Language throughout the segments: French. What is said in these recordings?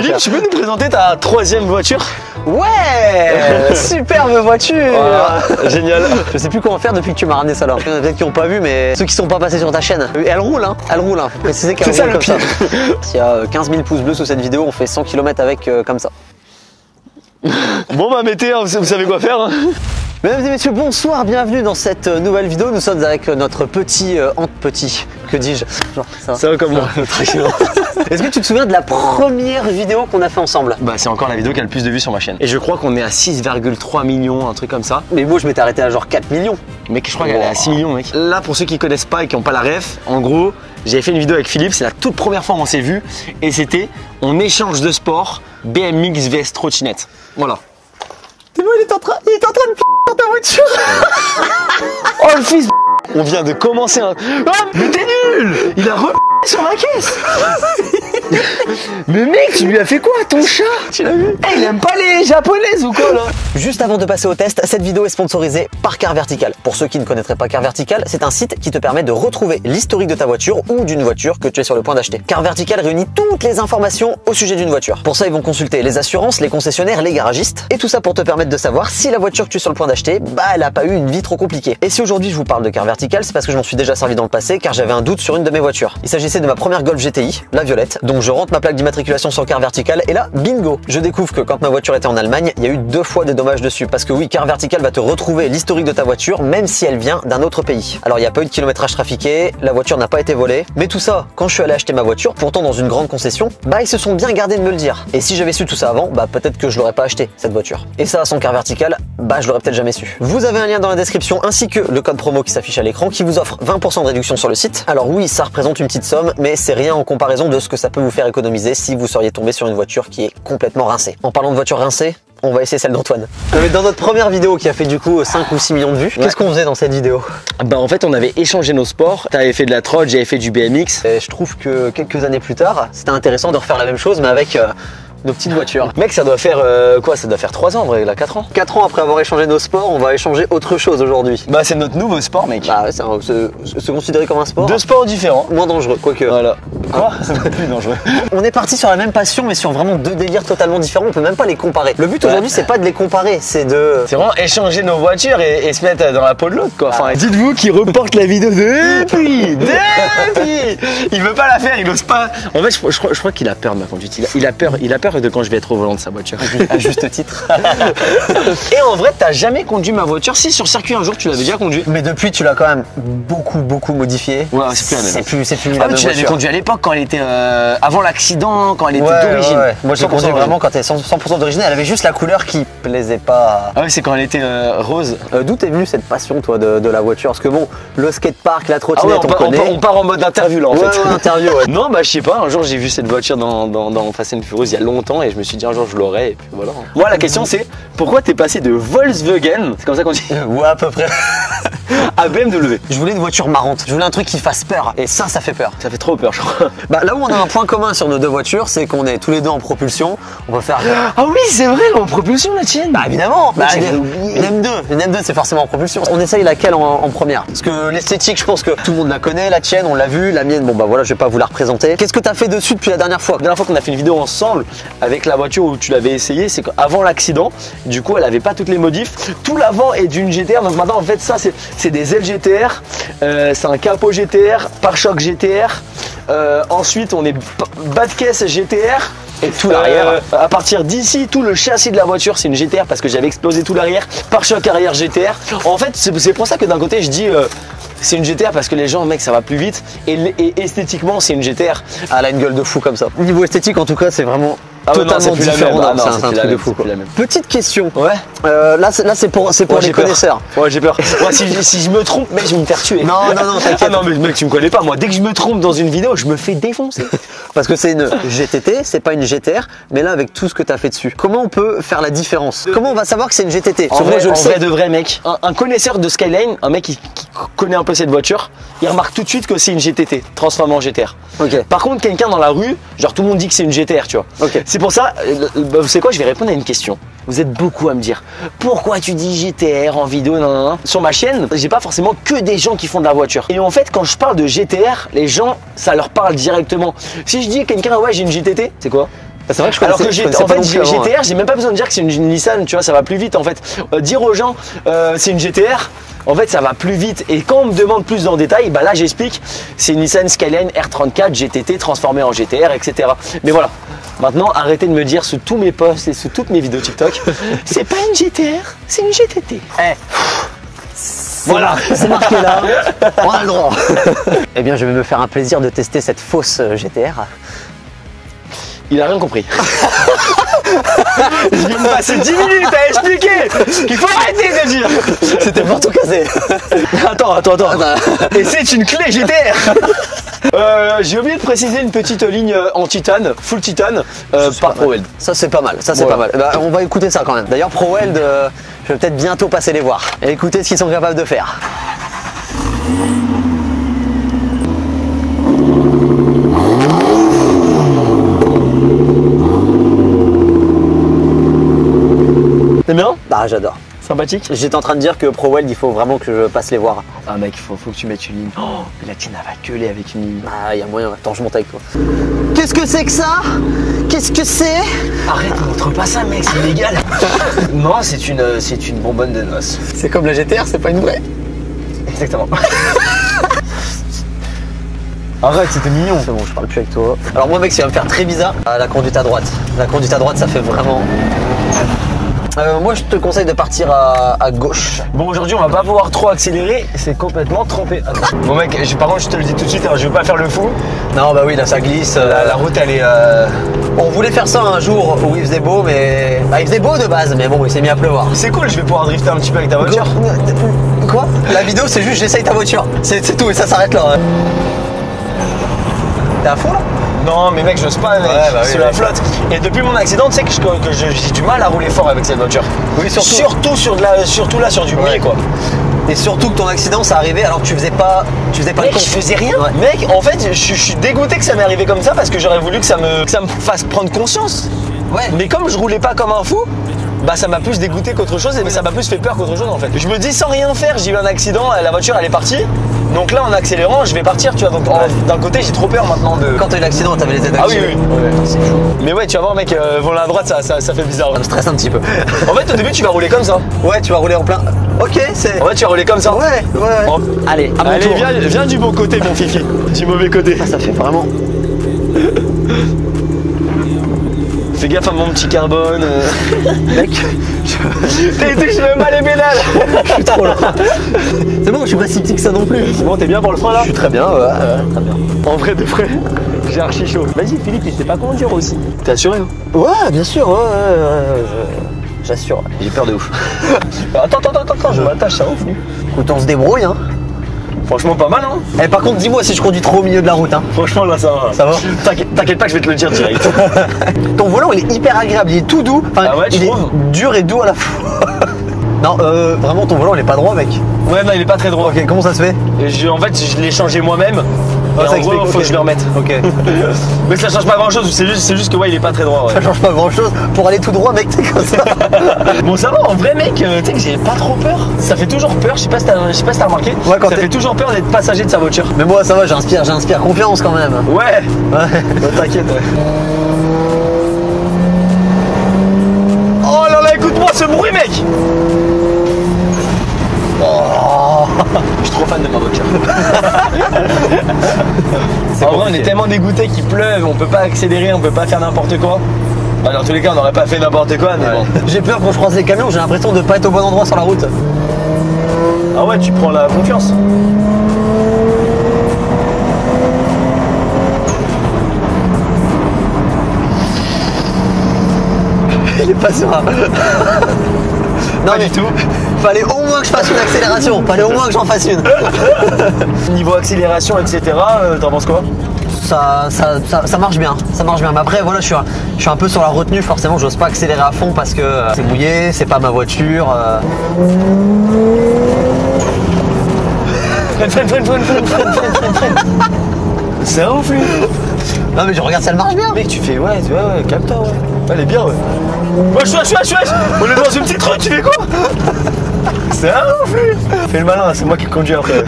Philippe, tu peux nous présenter ta troisième voiture? Ouais. Superbe voiture. Voilà, génial. Je sais plus comment faire depuis que tu m'as ramené ça là. Il y en a peut-être qui n'ont pas vu, mais ceux qui sont pas passés sur ta chaîne. Et elle roule, hein. Elle roule, hein. Faut préciser qu'elle roule. C'est ça le comme pire. S'il y a 15 000 pouces bleus sous cette vidéo, on fait 100 km avec comme ça. Bon bah mettez, hein, vous savez quoi faire. Hein. Mesdames et messieurs, bonsoir, bienvenue dans cette nouvelle vidéo. Nous sommes avec notre petit, que dis-je? Genre, Ça va comme moi. Est-ce que tu te souviens de la première vidéo qu'on a fait ensemble? Bah c'est encore la vidéo qui a le plus de vues sur ma chaîne. Et je crois qu'on est à 6,3 millions, un truc comme ça. Mais moi je m'étais arrêté à genre 4 millions. Mec, je crois qu'elle est à 6 millions, mec. Là, pour ceux qui connaissent pas et qui n'ont pas la ref, en gros, j'avais fait une vidéo avec Philippe, c'est la toute première fois où on s'est vu. Et c'était on échange de sport BMX vs trottinette. Voilà. T'es bon, il est en train de dans ta voiture. Oh le fils de... On vient de commencer un... Ah, mais t'es nul. Il a sur la caisse. Mais mec, tu lui as fait quoi à ton chat? Tu l'as vu? Il aime pas les japonaises ou quoi là? Juste avant de passer au test, cette vidéo est sponsorisée par Car Vertical. Pour ceux qui ne connaîtraient pas Car Vertical, c'est un site qui te permet de retrouver l'historique de ta voiture ou d'une voiture que tu es sur le point d'acheter. Car Vertical réunit toutes les informations au sujet d'une voiture. Pour ça, ils vont consulter les assurances, les concessionnaires, les garagistes, et tout ça pour te permettre de savoir si la voiture que tu es sur le point d'acheter, bah elle a pas eu une vie trop compliquée. Et si aujourd'hui je vous parle de Car Vertical, c'est parce que je m'en suis déjà servi dans le passé, car j'avais un doute sur une de mes voitures. Il s'agissait de ma première Golf GTI, la violette, donc je rentre ma plaque d'immatriculation sur Car Vertical, et là, bingo! Je découvre que quand ma voiture était en Allemagne, il y a eu 2 fois des dommages dessus, parce que oui, Car Vertical va te retrouver l'historique de ta voiture, même si elle vient d'un autre pays. Alors il n'y a pas eu de kilométrage trafiqué, la voiture n'a pas été volée, mais tout ça, quand je suis allé acheter ma voiture, pourtant dans une grande concession, bah ils se sont bien gardés de me le dire. Et si j'avais su tout ça avant, bah peut-être que je l'aurais pas acheté, cette voiture. Et ça, sans Car Vertical, bah je l'aurais peut-être jamais su. Vous avez un lien dans la description, ainsi que le code promo qui s'affiche à l'écran, qui vous offre 20% de réduction sur le site. Alors oui, ça représente une petite somme, mais c'est rien en comparaison de ce que ça peut vous faire économiser si vous seriez tombé sur une voiture qui est complètement rincée. En parlant de voiture rincée, on va essayer celle d'Antoine. Dans notre première vidéo qui a fait du coup 5 ou 6 millions de vues, qu'est-ce qu'on faisait dans cette vidéo? Bah en fait on avait échangé nos sports. T'avais fait de la trot, j'avais fait du BMX. Et je trouve que quelques années plus tard, c'était intéressant de refaire la même chose mais avec nos petites voitures. Mec, ça doit faire quoi? Ça doit faire 3 ans en vrai, là, 4 ans. 4 ans après avoir échangé nos sports, on va échanger autre chose aujourd'hui. Bah c'est notre nouveau sport, mec. Bah c'est considéré comme un sport. 2 sports différents. Moins dangereux, quoique. Voilà. Quoi? C'est plus dangereux. On est parti sur la même passion mais sur vraiment 2 délires totalement différents, on peut même pas les comparer. Le but aujourd'hui c'est pas de les comparer, c'est de... C'est vraiment échanger nos voitures et se mettre dans la peau de l'autre quoi. Enfin, dites-vous qu'il reporte la vidéo depuis. Il veut pas la faire, il ose pas. En fait, je crois qu'il a peur de ma conduite. Il a peur de quand je vais être au volant de sa voiture. À juste titre. Et en vrai, t'as jamais conduit ma voiture? Si, sur circuit un jour, tu l'avais déjà conduit. Mais depuis, tu l'as quand même beaucoup modifié. Ouais, c'est plus la même. Tu l'avais conduit à l'époque quand elle était avant l'accident, quand elle était d'origine. Ouais. Moi, j'ai conduit vraiment quand elle est 100% d'origine. Elle avait juste la couleur qui plaisait pas. Ah oui, c'est quand elle était rose. D'où t'es venue cette passion, toi, de la voiture? Parce que bon, le skatepark, la trottinette, on connaît. On part en mode interview là en fait. Ouais, interview, ouais. Non, bah je sais pas. Un jour, j'ai vu cette voiture dans Fast and Furious il y a longtemps et je me suis dit un jour je l'aurai et puis voilà. Moi la question c'est pourquoi t'es passé de Volkswagen, c'est comme ça qu'on dit? Ouais, à peu près. À BMW. Je voulais une voiture marrante, je voulais un truc qui fasse peur et ça fait peur. Ça fait trop peur je crois. Bah là où on a un point commun sur nos 2 voitures, c'est qu'on est tous les 2 en propulsion. On peut faire... Ah oui c'est vrai, en propulsion la tienne. Bah évidemment, bah, une M2 c'est forcément en propulsion. On essaye laquelle en première? Parce que l'esthétique je pense que tout le monde la connaît, la tienne on l'a vue, la mienne bon bah voilà je vais pas vous la représenter. Qu'est-ce que t'as fait dessus depuis la dernière fois? La dernière fois qu'on a fait une vidéo ensemble avec la voiture où tu l'avais essayé, c'est qu'avant l'accident, du coup elle avait pas toutes les modifs. Tout l'avant est d'une GTR, donc maintenant en fait ça c'est des ailes GTR, c'est un capot GTR, pare-choc GTR, ensuite on est bas de caisse GTR. Et tout l'arrière. À partir d'ici, tout le châssis de la voiture c'est une GTR parce que j'avais explosé tout l'arrière, pare-choc arrière GTR. En fait c'est pour ça que d'un côté je dis c'est une GTR parce que les gens mec ça va plus vite et esthétiquement c'est une GTR. Elle a une gueule de fou comme ça. Niveau esthétique en tout cas c'est vraiment totalement différent. C'est un truc de fou quoi. Petite question. Ouais. Là c'est pour les connaisseurs. Ouais j'ai peur. Moi si je me trompe mec je vais me faire tuer. Non t'inquiète. Ah non mais mec tu me connais pas moi. Dès que je me trompe dans une vidéo je me fais défoncer. Parce que c'est une GTT, c'est pas une GTR, mais là avec tout ce que tu as fait dessus, comment on peut faire la différence? Comment on va savoir que c'est une GTT? En vrai de vrai mec, un connaisseur de Skyline, un mec qui connaît un peu cette voiture, il remarque tout de suite que c'est une GTT transformée en GTR. Ok. Par contre quelqu'un dans la rue, genre tout le monde dit que c'est une GTR tu vois. Ok. C'est pour ça, vous savez quoi, je vais répondre à une question. Vous êtes beaucoup à me dire pourquoi tu dis GTR en vidéo, non. Sur ma chaîne, j'ai pas forcément que des gens qui font de la voiture. Et en fait, quand je parle de GTR, les gens, ça leur parle directement. Si je dis à quelqu'un, ouais, j'ai une GTT, c'est quoi? C'est vrai que je Alors que connaissais en pas fait, non plus avant, GTR, j'ai même pas besoin de dire que c'est une Nissan, tu vois, ça va plus vite en fait. Dire aux gens c'est une GTR, en fait ça va plus vite. Et quand on me demande plus en détail, bah là j'explique, c'est une Nissan Skyline R34 GTT transformée en GTR, etc. Mais voilà, maintenant arrêtez de me dire sous tous mes posts et sous toutes mes vidéos TikTok, c'est pas une GTR, c'est une GTT. Voilà, c'est marqué là, on a le droit. Eh bien, je vais me faire un plaisir de tester cette fausse GTR. Il a rien compris. Je viens de passer 10 minutes à expliquer qu'il faut arrêter de dire. C'était pour tout casser. Attends. Et c'est une clé GTR. J'ai oublié de préciser une petite ligne en titane, full titane, par ProWeld. Ça c'est pas mal, ça c'est pas mal. Bah, on va écouter ça quand même. D'ailleurs ProWeld, je vais peut-être bientôt passer les voir et écouter ce qu'ils sont capables de faire. T'aimes bien? Bah j'adore. Sympathique? J'étais en train de dire que ProWeld, il faut vraiment que je passe les voir. Ah mec, faut que tu mettes une ligne. Oh, la tienne elle va gueuler avec une ligne. Ah, il y a moyen. Attends, je monte avec toi. Qu'est-ce que c'est que ça? Qu'est-ce que c'est? Arrête, montre pas ça mec, c'est illégal. Non, c'est une bonbonne de noces. C'est comme la GTR, c'est pas une vraie? Exactement. Arrête, c'était mignon. C'est bon, je parle plus avec toi. Alors moi mec, ça va me faire très bizarre. La conduite à droite. La conduite à droite, ça fait vraiment... moi je te conseille de partir à gauche. Bon, aujourd'hui on va pas pouvoir trop accélérer, c'est complètement trempé. Attends. Bon mec, par contre je te le dis tout de suite, hein, je veux pas faire le fou. Non bah oui, là ça glisse. La route elle est... On voulait faire ça un jour où il faisait beau, mais... Bah, il faisait beau de base, mais bon, il s'est mis à pleuvoir. C'est cool, je vais pouvoir drifter un petit peu avec ta voiture. Quoi? La vidéo c'est juste j'essaye ta voiture. C'est tout et ça s'arrête là. T'es à fond là? Non mais mec, j'ose pas mec, c'est la flotte. Et depuis mon accident, tu sais que j'ai du mal à rouler fort avec cette voiture. Oui, Surtout là sur du mouillé quoi. Et surtout que ton accident ça arrivait alors que tu faisais pas mec, je faisais rien. Ouais. Mec, en fait, je suis dégoûté que ça m'est arrivé comme ça parce que j'aurais voulu que ça me fasse prendre conscience. Ouais. Mais comme je roulais pas comme un fou, bah ça m'a plus dégoûté qu'autre chose et ça m'a plus fait peur qu'autre chose en fait. Je me dis sans rien faire, j'ai eu un accident, la voiture elle est partie. Donc là en accélérant je vais partir tu vois, donc d'un côté j'ai trop peur maintenant de... Quand t'as eu l'accident t'avais les aides activées. Ah oui. Ouais. C'est chaud. Mais ouais tu vas voir mec, volant à droite ça fait bizarre. Ça me stresse un petit peu. En fait au début tu vas rouler comme ça. Ouais tu vas rouler en plein... Ok c'est... En fait tu vas rouler comme ça. Ouais. Allez, à mon tour. Viens du bon côté mon fifi, du mauvais côté. Ça fait vraiment... Fais gaffe à mon petit carbone. Mec, t'es touché même pas les pédales. Je suis trop là. C'est bon, je suis pas si petit que ça non plus. C'est bon, t'es bien pour le frein là? Je suis très bien, très bien. En vrai de vrai, j'ai archi chaud. Vas-y Philippe, il sait pas conduire aussi. T'es assuré hein? Ouais, bien sûr, j'assure. J'ai peur de ouf. Attends, je m'attache, ça ouf lui. Écoute, on se débrouille hein. Franchement pas mal hein. Eh, par contre dis-moi si je conduis trop au milieu de la route hein. Franchement là ça va. Ça va? T'inquiète pas que je vais te le dire direct. Ton volant il est hyper agréable, il est tout doux. Enfin, ah ouais, il est dur et doux à la fois. Non vraiment ton volant il est pas droit mec. Ouais non il est pas très droit. Ok, comment ça se fait? En fait je l'ai changé moi-même. Et en gros faut que je le remette. Ok. Mais ça change pas grand chose, c'est juste que ouais il est pas très droit ouais. Ça change pas grand chose. Pour aller tout droit mec t'es comme ça. Bon ça va en vrai mec, tu sais que j'ai pas trop peur. Ça fait toujours peur, je sais pas si t'as remarqué. Ouais, ça fait toujours peur d'être passager de sa voiture. Mais moi ça va, j'inspire confiance quand même. Ouais. T'inquiète ouais. Oh là là écoute-moi ce bruit mec. Oh. Je suis trop fan de ma voiture. En vrai on est tellement dégoûté qu'il pleuve, on peut pas accélérer, on peut pas faire n'importe quoi. Bah, dans tous les cas on n'aurait pas fait n'importe quoi mais bon. J'ai peur quand je croise les camions, j'ai l'impression de pas être au bon endroit sur la route. Ah ouais tu prends la confiance. Il est pas sûr. Non, pas du tout. Fallait au moins que je fasse une accélération. Fallait au moins que j'en fasse une. Niveau accélération, etc., t'en penses quoi? Ça marche bien. Ça marche bien. Mais après, voilà, je suis un peu sur la retenue. Forcément, j'ose pas accélérer à fond parce que c'est mouillé, c'est pas ma voiture. Freine. C'est ouf lui. Non mais je regarde si elle marche bien. Mec tu fais ouais, calme-toi ouais. Elle est bien ouais. Wesh. On est dans une petite route, tu fais quoi? C'est un ouf lui. Fais le malin, c'est moi qui conduis après.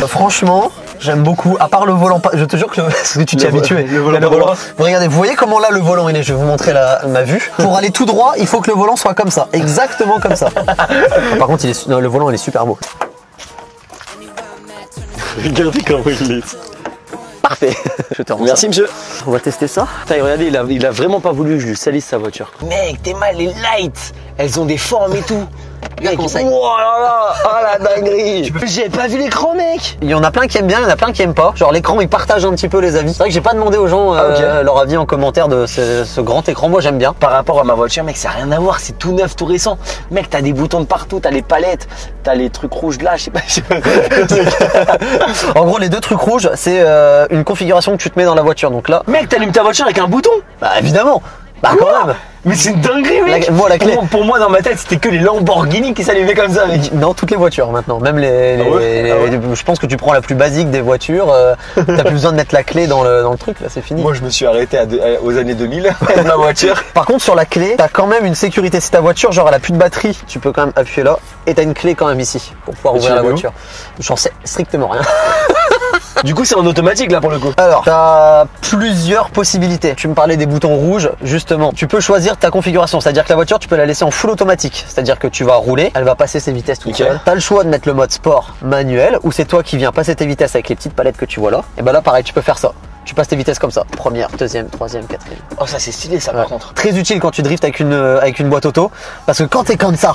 Franchement, J'aime beaucoup. À part le volant, je te jure que tu t'y es habitué. Le volant. Regardez, vous voyez comment là le volant il est. Je vais vous montrer ma vue. Pour aller tout droit, il faut que le volant soit comme ça, exactement comme ça. Par contre, le volant il est super beau. Regardez comment il est. Parfait. Je te rends Merci ça. monsieur. On va tester ça. Putain, regardez, il a vraiment pas voulu que je lui salisse sa voiture. Mec, t'es mal, les lights, elles ont des formes et tout. Mec, oh là là, oh la dinguerie. J'ai pas vu l'écran, mec. Il y en a plein qui aiment bien, il y en a plein qui aiment pas. Genre l'écran, ils partagent un petit peu les avis. C'est vrai que j'ai pas demandé aux gens leur avis en commentaire de ce grand écran. Moi, j'aime bien. Par rapport à ma voiture, mec, ça n'a rien à voir. C'est tout neuf, tout récent. Mec, t'as des boutons de partout, t'as les palettes, t'as les trucs rouges là, je sais pas. En gros, les deux trucs rouges, c'est une configuration que tu te mets dans la voiture. Donc là, mec, t'allumes ta voiture avec un bouton. bah évidemment. Bah quand même. Mais c'est une dinguerie, mec. La clé. Pour moi, dans ma tête, c'était que les Lamborghini qui s'allumaient comme ça, mec. Non, toutes les voitures maintenant. Même je pense que tu prends la plus basique des voitures. T'as plus besoin de mettre la clé dans le truc. Là, c'est fini. Moi, je me suis arrêté aux années 2000 ma voiture. Par contre, sur la clé, t'as quand même une sécurité. Si ta voiture, genre, elle a plus de batterie, tu peux quand même appuyer là. Et t'as une clé quand même ici pour pouvoir ouvrir la voiture. J'en sais strictement rien. Du coup, c'est en automatique là pour le coup. Alors, tu as plusieurs possibilités. Tu me parlais des boutons rouges, justement. Tu peux choisir ta configuration, c'est-à-dire que la voiture, tu peux la laisser en full automatique. C'est-à-dire que tu vas rouler, elle va passer ses vitesses toute seule. Tu as le choix de mettre le mode sport manuel, ou c'est toi qui viens passer tes vitesses avec les petites palettes que tu vois là. Et ben là, pareil, tu peux faire ça. Tu passes tes vitesses comme ça. Première, deuxième, troisième, quatrième. Oh, ça c'est stylé ça par contre. Très utile quand tu driftes avec une boîte auto, parce que quand t'es comme ça,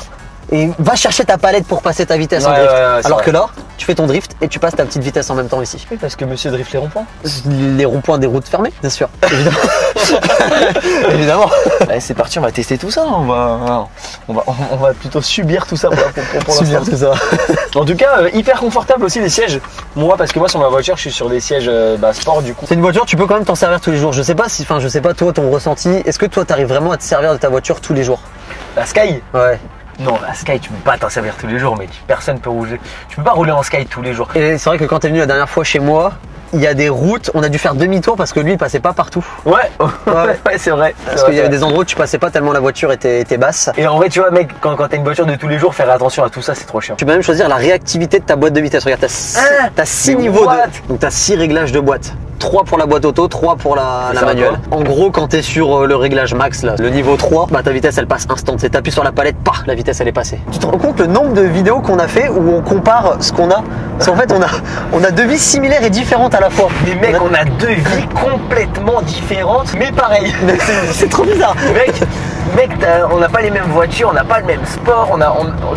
et va chercher ta palette pour passer ta vitesse en drift. Alors que là, tu fais ton drift et tu passes ta petite vitesse en même temps ici. Oui, parce que monsieur drift les ronds-points. Les ronds-points des routes fermées, bien sûr. Évidemment. Évidemment. Allez, c'est parti, on va tester tout ça. On va plutôt subir tout ça pour subir tout ça. En tout cas, hyper confortable aussi les sièges. Moi, parce que moi sur ma voiture, je suis sur des sièges sport du coup. C'est une voiture, tu peux quand même t'en servir tous les jours. Je sais pas toi, ton ressenti. Est-ce que toi, t'arrives vraiment à te servir de ta voiture tous les jours? La Sky. Ouais. Non, la Sky, tu peux pas t'en servir tous les jours, mec. Personne peut rouler. Tu peux pas rouler en Sky tous les jours. Et c'est vrai que quand t'es venu la dernière fois chez moi, il y a des routes, on a dû faire demi-tour parce que lui il passait pas partout. Ouais, c'est vrai. Parce qu'il y avait des endroits où tu passais pas tellement la voiture était basse. Et en vrai, tu vois, mec, quand t'as une voiture de tous les jours, faire attention à tout ça, c'est trop chiant. Tu peux même choisir la réactivité de ta boîte de vitesse. Regarde, t'as 6 niveaux donc t'as 6 réglages de boîte. 3 pour la boîte auto, 3 pour la manuelle. En gros, quand tu es sur le réglage max, là, le niveau 3, bah, ta vitesse elle passe instant. C'est t'appuies sur la palette, paf, la vitesse elle est passée. Tu te rends compte le nombre de vidéos qu'on a fait où on compare ce qu'on a? Parce qu'en fait, on a deux vies similaires et différentes à la fois. Mais mec, on a deux vies complètement différentes, mais pareilles. C'est trop bizarre. Mec, on n'a pas les mêmes voitures, on n'a pas le même sport,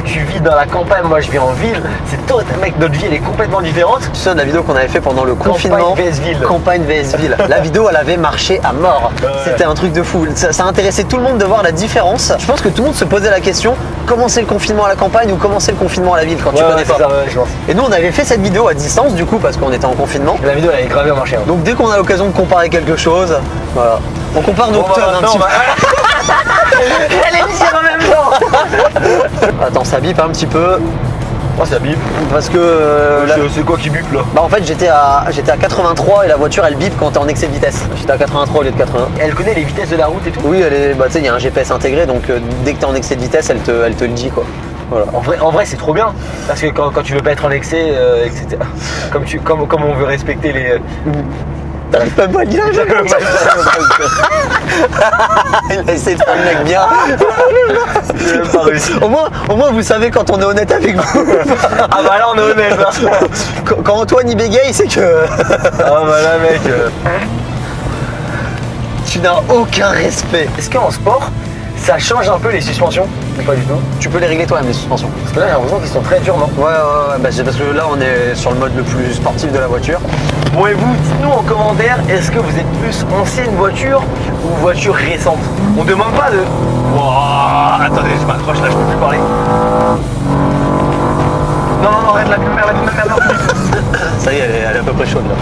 tu vis dans la campagne, moi je vis en ville. C'est tout, mec, notre vie elle est complètement différente. Tu te souviens de la vidéo qu'on avait fait pendant le confinement? Campagne vs ville. Campagne vs ville. La vidéo elle avait marché à mort. C'était un truc de fou. Ça intéressait tout le monde de voir la différence. Je pense que tout le monde se posait la question, comment c'est le confinement à la campagne ou comment c'est le confinement à la ville quand tu connais pas. Ça, je pense. Et nous on avait fait cette vidéo à distance du coup parce qu'on était en confinement. La vidéo elle est gravée au marché. Hein. Donc dès qu'on a l'occasion de comparer quelque chose, voilà. On compare nos tonnes un petit peu. Elle est mise en même temps. Attends, ça bip un petit peu. Oh, ça bip. Parce que c'est quoi qui bip là? Bah en fait j'étais à 83 et la voiture elle bip quand t'es en excès de vitesse. J'étais à 83 au lieu de 80. Elle connaît les vitesses de la route et tout? Oui, tu sais, il y a un GPS intégré donc dès que t'es en excès de vitesse elle te le dit quoi. Voilà. En vrai c'est trop bien parce que quand tu veux pas être en excès, etc. Comme on veut respecter les. T'arrives pas à le dire. Il a essayé de faire le mec bien. Au moins vous savez quand on est honnête avec vous. Ah bah là on est honnête là. Quand Antoine y bégaye c'est que. Ah bah là mec. Tu n'as aucun respect. Est-ce qu'en sport ça change un peu les suspensions? Pas du tout. Tu peux les régler toi-même les suspensions. Parce que là j'ai l'impression qu'ils sont très durs, non? Ouais, bah, c'est parce que là on est sur le mode le plus sportif de la voiture. Bon et vous, dites-nous en commentaire, est-ce que vous êtes plus ancienne voiture ou voiture récente? On demande pas de... Wow, attendez, je m'accroche là, je peux plus parler. Non, arrête la lumière. Ça y est, elle est à peu près chaude là.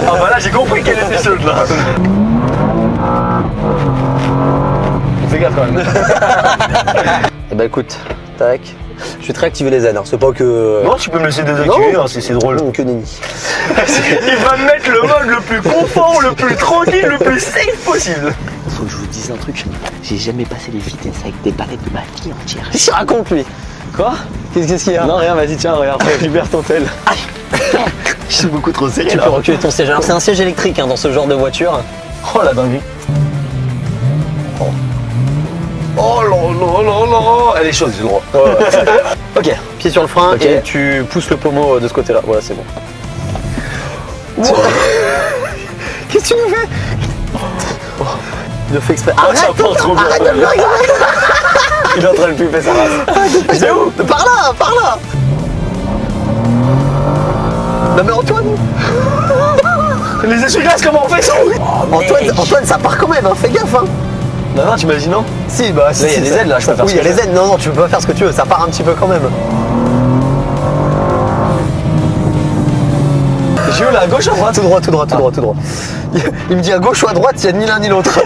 Ah bah là j'ai compris qu'elle était chaude là. Fais gaffe quand même. Et bah écoute, tac. Je vais te réactiver les aides, hein. C'est pas que... Non, tu peux me laisser désactiver, hein, c'est drôle. Non, que nenni. Il va me mettre le mode le plus confort, le plus tranquille, le plus safe possible. Faut que je vous dise un truc, j'ai jamais passé les vitesses avec des palettes de ma vie entière. Qu'est-ce qu'il raconte lui? Quoi? Qu'est-ce qu'il y a? Non, rien, vas-y, tiens, regarde, libère ton tel. Je suis beaucoup trop serré Tu là. peux reculer ton siège. Alors c'est un siège électrique hein, dans ce genre de voiture. Oh la dinguerie. Oh là là là là. Elle est chaude, j'ai le droit. Ok. Pied sur le frein Ok. et tu pousses le pommeau de ce côté-là. Voilà, c'est bon. Qu'est-ce que tu nous fais? Il le fait exprès. Oh, ça part trop bien. Arrête de me regarder. Il est en train de pupper sa race. C'est où? Par là, par là. Non mais Antoine, Les essuie-glaces, comment on fait ça? Antoine, ça part quand même, hein. Fais gaffe hein. Non, non, t'imagines non? Si, bah si. Là, il y a des aides, là, je peux faire Oui, ce il y a que les aides. Non, non, tu peux pas faire ce que tu veux, ça part un petit peu quand même. J'ai eu là à gauche ou à droite? Tout droit, tout droit, tout droit, tout droit. Il me dit à gauche ou à droite, il y a ni l'un ni l'autre.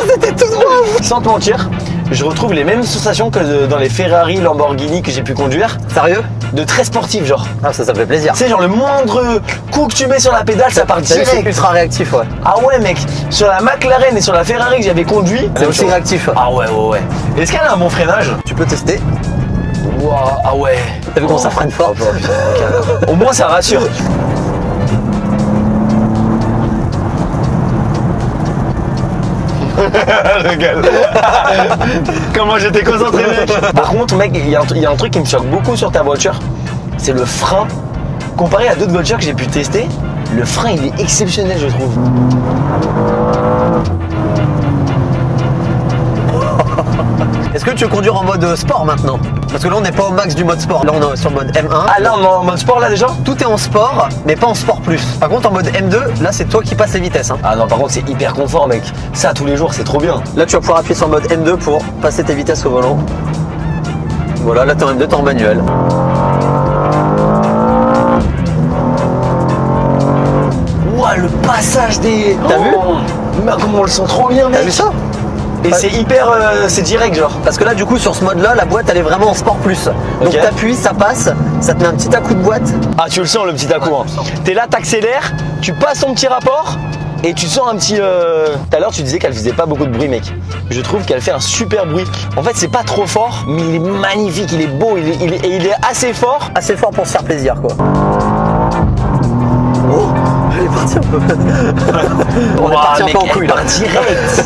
C'était tout droit. Sans te mentir, je retrouve les mêmes sensations que dans les Ferrari, Lamborghini que j'ai pu conduire. Sérieux? De très sportif, genre. Ah, ça me fait plaisir. Tu sais, genre le moindre coup que tu mets sur la pédale, ça part C'est direct. ultra réactif, ouais. Ah ouais, mec, sur la McLaren et sur la Ferrari que j'avais conduit, C'est aussi réactif. Ah ouais, ouais, ouais. Est-ce qu'elle a un bon freinage? Tu peux tester. Wow, ah ouais. T'as vu comment ça freine fort? Oh, putain, ok. Au moins, ça rassure. Regarde. Comment j'étais concentré, mec. Par contre, mec, il y a un truc qui me choque beaucoup sur ta voiture, c'est le frein. Comparé à d'autres voitures que j'ai pu tester, le frein il est exceptionnel, je trouve. Est-ce que tu veux conduire en mode sport maintenant? Parce que là on n'est pas au max du mode sport, là on est sur le mode M1. Ah là, on est en mode sport là déjà? Tout est en sport, mais pas en sport plus. Par contre en mode M2, là c'est toi qui passes les vitesses. Hein. Ah non, par contre, c'est hyper confort, mec. Ça, tous les jours, c'est trop bien. Là tu vas pouvoir appuyer sur le mode M2 pour passer tes vitesses au volant. Voilà, là t'es en M2, t'es en manuel. Ouah, le passage des. T'as vu? Mais comment on le sent trop bien, mec. T'as vu ça? Et c'est hyper. C'est direct, genre. Parce que là du coup sur ce mode là, la boîte elle est vraiment en sport plus. Donc Ok. t'appuies, ça passe, ça te met un petit à-coup de boîte. Ah, tu le sens, le petit à-coup. Hein. T'es là, t'accélères, tu passes ton petit rapport. Et tu sens un petit. Tout à l'heure, tu disais qu'elle faisait pas beaucoup de bruit, mec. Je trouve qu'elle fait un super bruit. En fait, c'est pas trop fort, mais il est magnifique, il est beau, il est assez fort. Assez fort pour se faire plaisir quoi. Oh, elle est partie un peu. On est Ouah, parti un mec, peu en elle couille là. part direct.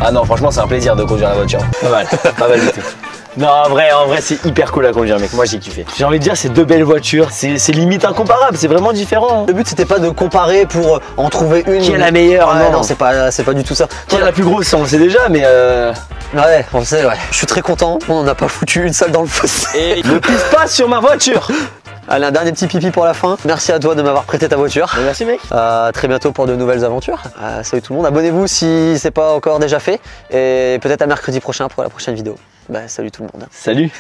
Ah non, franchement, c'est un plaisir de conduire la voiture. Pas mal, pas mal du tout. Non, en vrai, c'est hyper cool à conduire, mec. Moi, j'ai kiffé. J'ai envie de dire, c'est deux belles voitures. C'est limite incomparable. C'est vraiment différent. Le but c'était pas de comparer pour en trouver une. Qui est la meilleure, Ouais, non. non, c'est pas du tout ça. Qui est la plus grosse, ça, on le sait déjà, mais. Ouais, on le sait, ouais. Je suis très content. On n'a pas foutu une seule dans le fossé. Et ne pisse pas sur ma voiture. Allez, un dernier petit pipi pour la fin. Merci à toi de m'avoir prêté ta voiture. Merci, mec. À très bientôt pour de nouvelles aventures. Salut tout le monde. Abonnez-vous si c'est pas encore déjà fait. Et peut-être à mercredi prochain pour la prochaine vidéo. Bah, salut tout le monde. Salut.